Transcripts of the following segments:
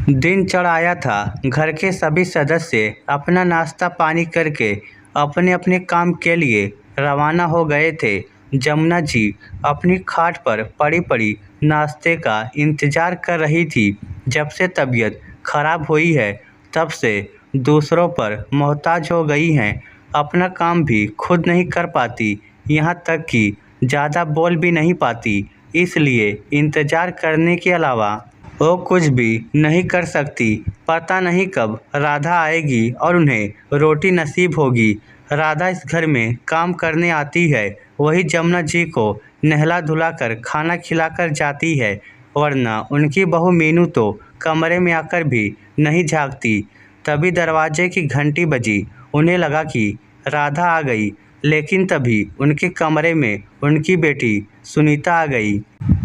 दिन चढ़ आया था। घर के सभी सदस्य अपना नाश्ता पानी करके अपने अपने काम के लिए रवाना हो गए थे। जमुना जी अपनी खाट पर पड़ी पड़ी नाश्ते का इंतजार कर रही थी। जब से तबीयत खराब हुई है तब से दूसरों पर मोहताज हो गई हैं। अपना काम भी खुद नहीं कर पाती, यहाँ तक कि ज़्यादा बोल भी नहीं पाती। इसलिए इंतजार करने के अलावा वो कुछ भी नहीं कर सकती। पता नहीं कब राधा आएगी और उन्हें रोटी नसीब होगी। राधा इस घर में काम करने आती है, वही जमुना जी को नहला धुलाकर खाना खिलाकर जाती है, वरना उनकी बहू मीनू तो कमरे में आकर भी नहीं झाँकती। तभी दरवाजे की घंटी बजी। उन्हें लगा कि राधा आ गई, लेकिन तभी उनके कमरे में उनकी बेटी सुनीता आ गई।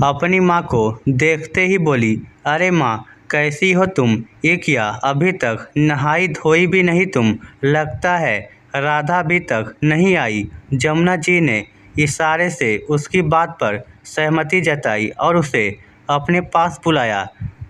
अपनी माँ को देखते ही बोली, अरे माँ, कैसी हो तुम? ये क्या, अभी तक नहाई धोई भी नहीं तुम? लगता है राधा अभी तक नहीं आई। जमुना जी ने इशारे से उसकी बात पर सहमति जताई और उसे अपने पास बुलाया।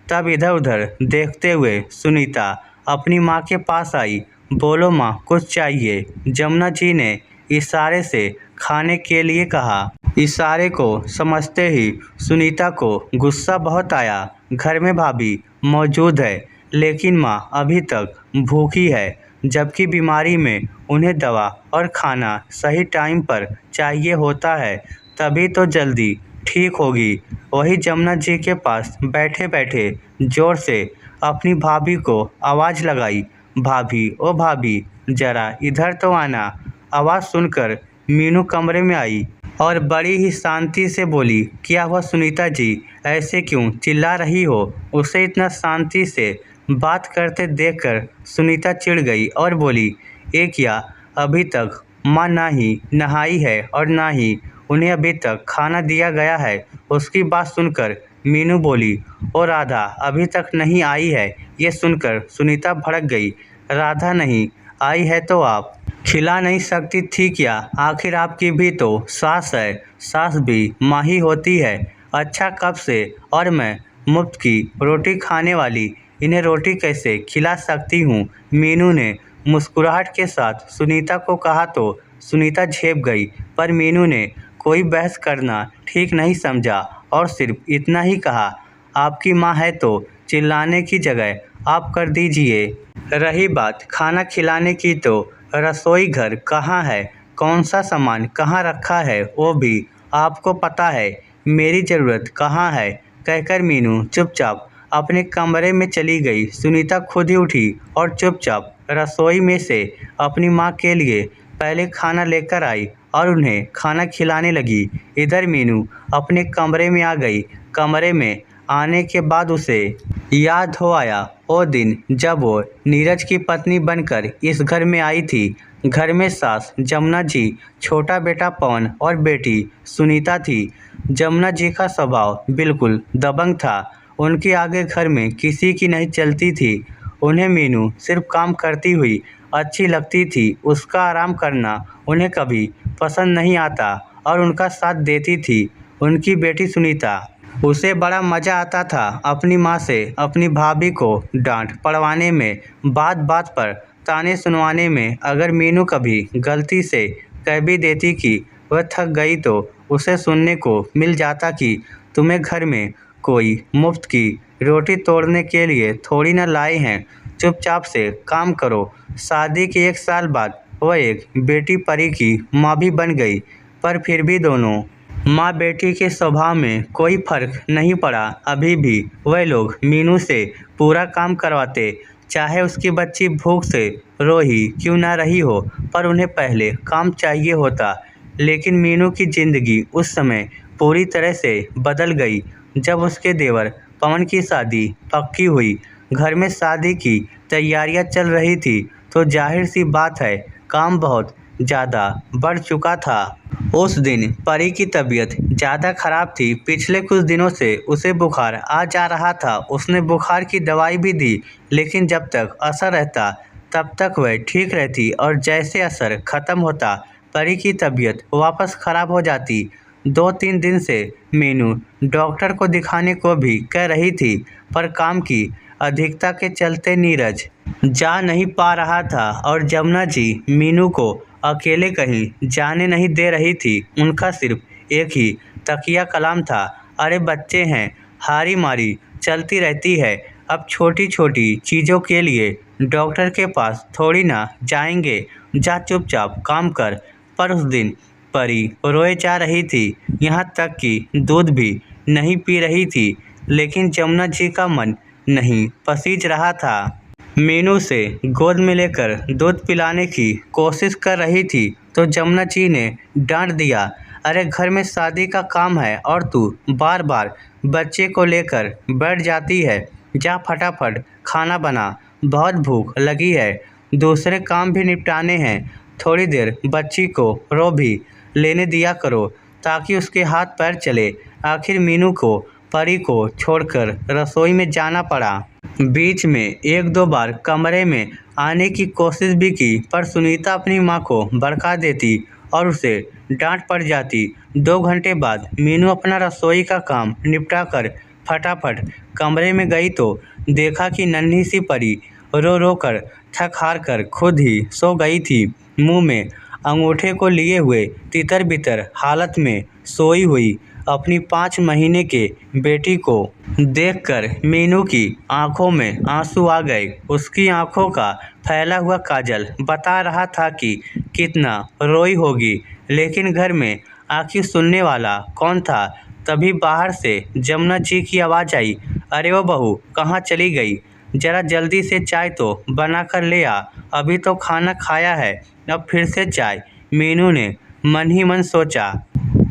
तब इधर उधर देखते हुए सुनीता अपनी माँ के पास आई। बोलो माँ, कुछ चाहिए? जमुना जी ने इशारे से खाने के लिए कहा। इशारे को समझते ही सुनीता को गुस्सा बहुत आया। घर में भाभी मौजूद है, लेकिन माँ अभी तक भूखी है, जबकि बीमारी में उन्हें दवा और खाना सही टाइम पर चाहिए होता है, तभी तो जल्दी ठीक होगी। वही जमुना जी के पास बैठे बैठे जोर से अपनी भाभी को आवाज़ लगाई, भाभी, ओ भाभी, ज़रा इधर तो आना। आवाज़ सुनकर मीनू कमरे में आई और बड़ी ही शांति से बोली, क्या हुआ सुनीता जी, ऐसे क्यों चिल्ला रही हो? उसे इतना शांति से बात करते देखकर सुनीता चिढ़ गई और बोली, ये क्या, अभी तक माँ ना ही नहाई है और ना ही उन्हें अभी तक खाना दिया गया है। उसकी बात सुनकर मीनू बोली, ओ राधा अभी तक नहीं आई है। ये सुनकर सुनीता भड़क गई। राधा नहीं आई है तो आप खिला नहीं सकती थी क्या? आखिर आपकी भी तो सास है, सास भी माँ ही होती है। अच्छा, कब से और मैं मुफ्त की रोटी खाने वाली, इन्हें रोटी कैसे खिला सकती हूँ? मीनू ने मुस्कुराहट के साथ सुनीता को कहा तो सुनीता झेप गई, पर मीनू ने कोई बहस करना ठीक नहीं समझा और सिर्फ इतना ही कहा, आपकी माँ है तो चिल्लाने की जगह आप कर दीजिए। रही बात खाना खिलाने की, तो रसोई घर कहाँ है, कौन सा सामान कहाँ रखा है वो भी आपको पता है। मेरी ज़रूरत कहाँ है? कहकर मीनू चुपचाप अपने कमरे में चली गई। सुनीता खुद ही उठी और चुपचाप रसोई में से अपनी माँ के लिए पहले खाना लेकर आई और उन्हें खाना खिलाने लगी। इधर मीनू अपने कमरे में आ गई। कमरे में आने के बाद उसे याद हो आया वो दिन जब वो नीरज की पत्नी बनकर इस घर में आई थी। घर में सास जमुना जी, छोटा बेटा पवन और बेटी सुनीता थी। जमुना जी का स्वभाव बिल्कुल दबंग था। उनके आगे घर में किसी की नहीं चलती थी। उन्हें मीनू सिर्फ काम करती हुई अच्छी लगती थी। उसका आराम करना उन्हें कभी पसंद नहीं आता और उनका साथ देती थी उनकी बेटी सुनीता। उसे बड़ा मज़ा आता था अपनी माँ से अपनी भाभी को डांट पड़वाने में, बात बात पर ताने सुनवाने में। अगर मीनू कभी गलती से कह भी देती कि वह थक गई तो उसे सुनने को मिल जाता कि तुम्हें घर में कोई मुफ्त की रोटी तोड़ने के लिए थोड़ी न लाए हैं, चुपचाप से काम करो। शादी के 1 साल बाद वह एक बेटी परी की माँ भी बन गई, पर फिर भी दोनों माँ बेटी के स्वभाव में कोई फर्क नहीं पड़ा। अभी भी वह लोग मीनू से पूरा काम करवाते, चाहे उसकी बच्ची भूख से रो ही क्यों ना रही हो, पर उन्हें पहले काम चाहिए होता। लेकिन मीनू की ज़िंदगी उस समय पूरी तरह से बदल गई जब उसके देवर पवन की शादी पक्की हुई। घर में शादी की तैयारियां चल रही थी, तो जाहिर सी बात है काम बहुत ज़्यादा बढ़ चुका था। उस दिन परी की तबीयत ज़्यादा खराब थी। पिछले कुछ दिनों से उसे बुखार आ जा रहा था। उसने बुखार की दवाई भी दी, लेकिन जब तक असर रहता तब तक वह ठीक रहती और जैसे असर ख़त्म होता परी की तबीयत वापस ख़राब हो जाती। 2-3 दिन से मीनू डॉक्टर को दिखाने को भी कह रही थी, पर काम की अधिकता के चलते नीरज जा नहीं पा रहा था और जमुना जी मीनू को अकेले कहीं जाने नहीं दे रही थी। उनका सिर्फ एक ही तकिया कलाम था। अरे बच्चे हैं, हारी मारी चलती रहती है। अब छोटी छोटी चीज़ों के लिए डॉक्टर के पास थोड़ी ना जाएंगे। जा चुपचाप काम कर। पर उस दिन परी रोए जा रही थी, यहाँ तक कि दूध भी नहीं पी रही थी। लेकिन जमुना जी का मन नहीं पसीज रहा था। मीनू से गोद में लेकर दूध पिलाने की कोशिश कर रही थी तो जमुना जी ने डांट दिया, अरे घर में शादी का काम है और तू बार बार बच्चे को लेकर बैठ जाती है। जा फटाफट खाना बना, बहुत भूख लगी है। दूसरे काम भी निपटाने हैं। थोड़ी देर बच्ची को रो भी लेने दिया करो ताकि उसके हाथ पैर चले। आखिर मीनू को परी को छोड़कर रसोई में जाना पड़ा। बीच में एक दो बार कमरे में आने की कोशिश भी की पर सुनीता अपनी माँ को भड़का देती और उसे डांट पड़ जाती। 2 घंटे बाद मीनू अपना रसोई का काम निपटा कर फटाफट कमरे में गई तो देखा कि नन्ही सी परी रो रो कर थक हार कर खुद ही सो गई थी। मुंह में अंगूठे को लिए हुए तितर बितर हालत में सोई हुई अपनी 5 महीने के बेटी को देखकर मीनू की आंखों में आंसू आ गए। उसकी आंखों का फैला हुआ काजल बता रहा था कि कितना रोई होगी। लेकिन घर में आखिर सुनने वाला कौन था। तभी बाहर से जमुना जी की आवाज़ आई, अरे वो बहू कहाँ चली गई? जरा जल्दी से चाय तो बना कर ले आ, अभी तो खाना खाया है, अब फिर से चाय। मीनू ने मन ही मन सोचा,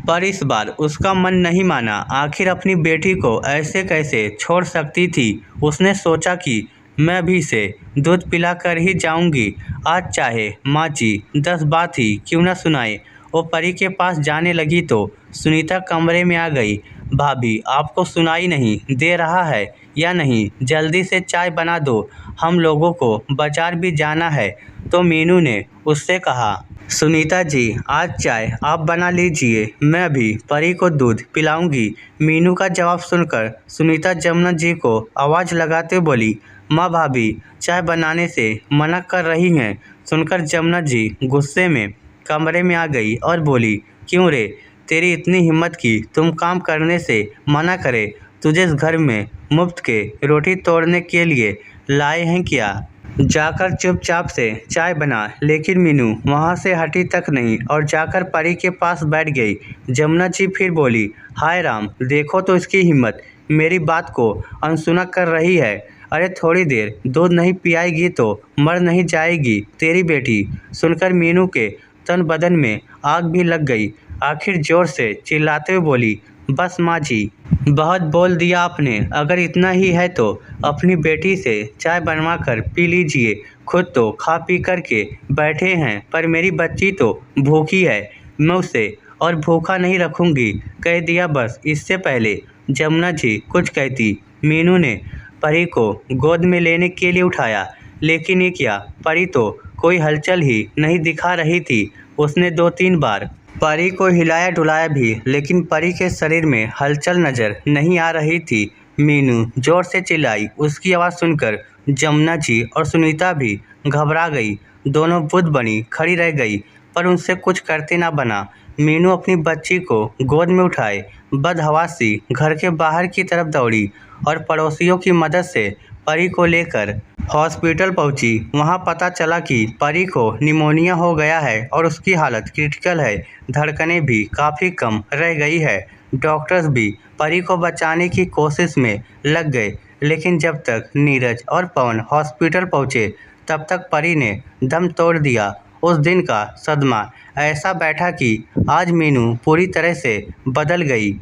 पर इस बार उसका मन नहीं माना। आखिर अपनी बेटी को ऐसे कैसे छोड़ सकती थी। उसने सोचा कि मैं भी इसे दूध पिला कर ही जाऊंगी, आज चाहे माँ जी 10 बात ही क्यों न सुनाए। वो परी के पास जाने लगी तो सुनीता कमरे में आ गई। भाभी आपको सुनाई नहीं दे रहा है या नहीं? जल्दी से चाय बना दो, हम लोगों को बाजार भी जाना है। तो मीनू ने उससे कहा, सुनीता जी आज चाय आप बना लीजिए, मैं अभी परी को दूध पिलाऊंगी। मीनू का जवाब सुनकर सुनीता जमुना जी को आवाज़ लगाते बोली, माँ भाभी चाय बनाने से मना कर रही हैं। सुनकर जमुना जी गुस्से में कमरे में आ गई और बोली, क्यों रे, तेरी इतनी हिम्मत की तुम काम करने से मना करे? तुझे इस घर में मुफ्त के रोटी तोड़ने के लिए लाए हैं क्या? जाकर चुपचाप से चाय बना। लेकिन मीनू वहाँ से हटी तक नहीं और जाकर परी के पास बैठ गई। जमुना जी फिर बोली, हाय राम, देखो तो इसकी हिम्मत, मेरी बात को अनसुना कर रही है। अरे थोड़ी देर दूध नहीं पियाएगी तो मर नहीं जाएगी तेरी बेटी? सुनकर मीनू के तन बदन में आग भी लग गई। आखिर जोर से चिल्लाते हुए बोली, बस माँ जी, बहुत बोल दिया आपने। अगर इतना ही है तो अपनी बेटी से चाय बनवा कर पी लीजिए। खुद तो खा पी कर के बैठे हैं, पर मेरी बच्ची तो भूखी है, मैं उसे और भूखा नहीं रखूँगी, कह दिया बस। इससे पहले जमुना जी कुछ कहती, मीनू ने परी को गोद में लेने के लिए उठाया। लेकिन ये क्या, परी तो कोई हलचल ही नहीं दिखा रही थी। उसने 2-3 बार परी को हिलाया डुलाया भी, लेकिन परी के शरीर में हलचल नजर नहीं आ रही थी। मीनू जोर से चिल्लाई। उसकी आवाज़ सुनकर जमुना जी और सुनीता भी घबरा गई। दोनों बुद्ध बनी खड़ी रह गई, पर उनसे कुछ करते ना बना। मीनू अपनी बच्ची को गोद में उठाए बदहवासी घर के बाहर की तरफ दौड़ी और पड़ोसियों की मदद से परी को लेकर हॉस्पिटल पहुंची। वहां पता चला कि परी को निमोनिया हो गया है और उसकी हालत क्रिटिकल है। धड़कनें भी काफ़ी कम रह गई है। डॉक्टर्स भी परी को बचाने की कोशिश में लग गए, लेकिन जब तक नीरज और पवन हॉस्पिटल पहुंचे तब तक परी ने दम तोड़ दिया। उस दिन का सदमा ऐसा बैठा कि आज मीनू पूरी तरह से बदल गई।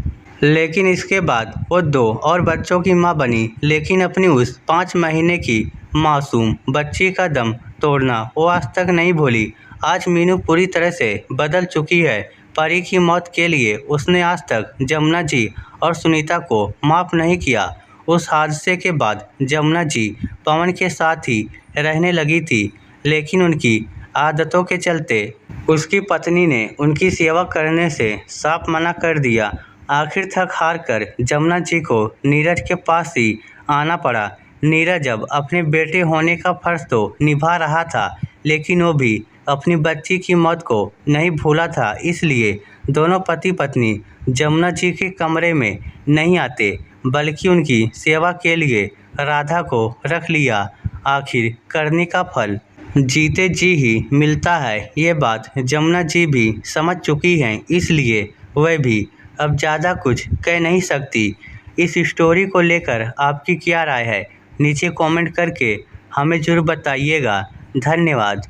लेकिन इसके बाद वो 2 और बच्चों की मां बनी। लेकिन अपनी उस 5 महीने की मासूम बच्ची का दम तोड़ना वो आज तक नहीं भूली। आज मीनू पूरी तरह से बदल चुकी है। परी की मौत के लिए उसने आज तक जमुना जी और सुनीता को माफ़ नहीं किया। उस हादसे के बाद जमुना जी पवन के साथ ही रहने लगी थी, लेकिन उनकी आदतों के चलते उसकी पत्नी ने उनकी सेवा करने से साफ मना कर दिया। आखिर थक हार कर जमुना जी को नीरज के पास ही आना पड़ा। नीरज अब अपने बेटे होने का फर्ज तो निभा रहा था, लेकिन वो भी अपनी बच्ची की मौत को नहीं भूला था। इसलिए दोनों पति पत्नी जमुना जी के कमरे में नहीं आते, बल्कि उनकी सेवा के लिए राधा को रख लिया। आखिर करने का फल जीते जी ही मिलता है, ये बात जमुना जी भी समझ चुकी हैं। इसलिए वह भी अब ज़्यादा कुछ कह नहीं सकती। इस स्टोरी को लेकर आपकी क्या राय है, नीचे कमेंट करके हमें ज़रूर बताइएगा। धन्यवाद।